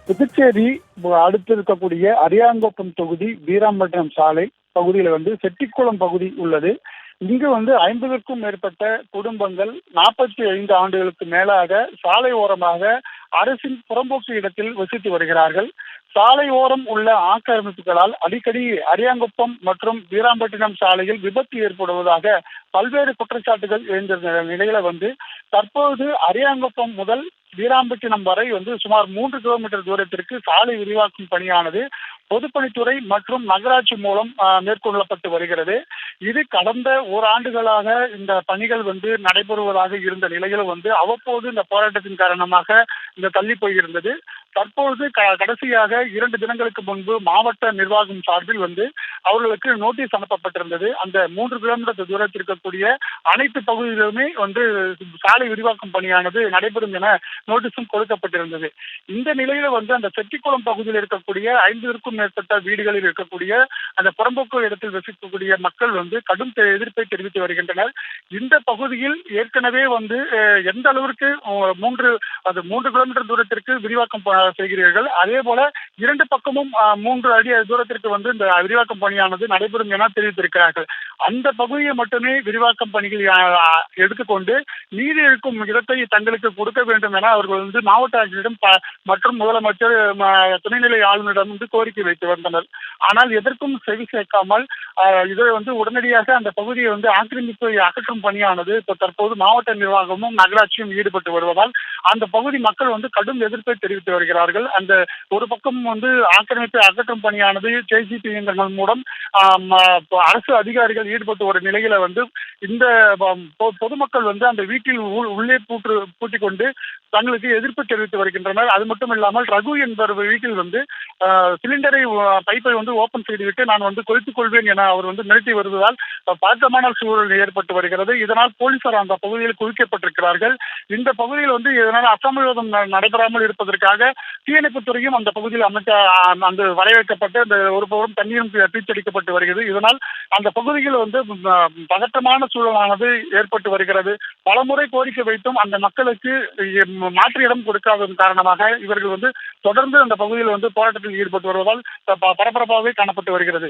புதுச்சேரி அடுத்து இருக்கக்கூடிய அரியாங்குப்பம் தொகுதி வீராம்பட்டினம் சாலை பகுதியில் செட்டிக்குளம் பகுதி உள்ளது. இங்கு 50க்கும் மேற்பட்ட குடும்பங்கள் 45 ஆண்டுகளுக்கு மேலாக சாலை ஓரமாக அரசின் புறம்போக்கு இடத்தில் வசித்து வருகிறார்கள். சாலை ஓரம் உள்ள ஆக்கிரமிப்புகளால் அடிக்கடி அரியாங்குப்பம் மற்றும் வீராம்பட்டினம் சாலையில் விபத்து ஏற்படுவதாக பல்வேறு குற்றச்சாட்டுகள் எழுந்திருந்த நிலையில தற்போது அரியாங்குப்பம் முதல் வீராம்பட்டினம் வரை சுமார் 3 கிலோமீட்டர் தூரத்திற்கு சாலை விரிவாக்கும் பணியானது பொதுப்பணித்துறை மற்றும் நகராட்சி மூலம் மேற்கொள்ளப்பட்டு வருகிறது. இது கடந்த ஓராண்டுகளாக இந்த பணிகள் நடைபெறுவதாக இருந்த நிலையில் அவ்வப்போது இந்த போராட்டத்தின் காரணமாக இந்த தள்ளி போயிருந்தது. தற்போது கடைசியாக 2 தினங்களுக்கு முன்பு மாவட்ட நிர்வாகம் சார்பில் அவர்களுக்கு நோட்டீஸ் அனுப்பப்பட்டிருந்தது. அந்த 3 கிலோமீட்டர் தூரத்தில் இருக்கக்கூடிய அனைத்து பகுதிகளிலுமே சாலை விரிவாக்கும் பணியானது நடைபெறும் என நோட்டீஸும் கொடுக்கப்பட்டிருந்தது. இந்த நிலையில அந்த செட்டிக்குளம் பகுதியில் இருக்கக்கூடிய 50க்கும் மேற்பட்ட வீடுகளில் இருக்கக்கூடிய அந்த புறம்போக்கு இடத்தில் வசிக்கக்கூடிய மக்கள் கடும் எதிர்ப்பை தெரிவித்து வருகின்றனர். இந்த பகுதியில் ஏற்கனவே எந்த அளவிற்கு 3 கிலோமீட்டர் தூரத்திற்கு விரிவாக்கம் செய்கிறீர்கள், அதே போல 2 பக்கமும் 3 அடி தூரத்திற்கு இந்த விரிவாக்கம் பணியானது நடைபெறும் என தெரிவித்திருக்கிறார்கள். அந்த பகுதியை மட்டுமே விரிவாக்கம் பணிகள் எடுத்துக்கொண்டு மீதி இருக்கும் இடத்தை தங்களுக்கு கொடுக்க வேண்டும் என அவர்கள் மாவட்ட ஆட்சியரிடம் மற்றும் முதலமைச்சர் துணைநிலை ஆளுநரிடம் கோரிக்கை வைத்து வந்தனர். ஆனால் எதற்கும் செவி சேர்க்காமல் இதை உடனடியாக அந்த பகுதியை ஆக்கிரமிப்பை அகற்றும் பணியானது தற்போது மாவட்ட நிர்வாகமும் நகராட்சியும் ஈடுபட்டு வருவதால் அந்த பகுதி மக்கள் கடும் எதிர்ப்பை தெரிவித்து வருகிறார்கள். அந்த ஒரு பக்கம் ஆக்கிரமிப்பை அகற்றும் பணியானது ஜேசிபி இயந்திரங்கள் மூலம் அரசு அதிகாரிகள் ஈடுபட்டு வரும் நிலையில இந்த பொதுமக்கள் அந்த வீட்டில் உள்ளே பூட்டிக் கொண்டு தங்களுக்கு எதிர்ப்பு தெரிவித்து வருகின்றனர். அது மட்டும் இல்லாமல் ரகு என்பவர் வீட்டில் சிலிண்டரை பைப்பை ஓபன் செய்துவிட்டு நான் கொளுத்துக் கொள்வேன் என அவர் மிரட்டி வருவதால் பதட்டமான சூழல் ஏற்பட்டு வருகிறது. இதனால் போலீசார் அந்த பகுதியில் குவிக்கப்பட்டிருக்கிறார்கள். இந்த பகுதியில் இதனால் அசம்பாவிதம் நடைபெறாமல் இருப்பதற்காக தீயணைப்புத் துறையும் அந்த பகுதியில் அந்த வரவேற்கப்பட்டு அந்த ஒரு புறம் தண்ணீரும் பீச்சடிக்கப்பட்டு வருகிறது. இதனால் அந்த பகுதியில் பதட்டமான சூழலானது ஏற்பட்டு வருகிறது. பலமுறை கோரிக்கை வைத்தும் அந்த மக்களுக்கு மாற்று இடம் கொடுக்காததன் காரணமாக இவர்கள் தொடர்ந்து அந்த பகுதியில் போராட்டத்தில் ஈடுபட்டு வருவதால் பரபரப்பாகவே காணப்பட்டு வருகிறது.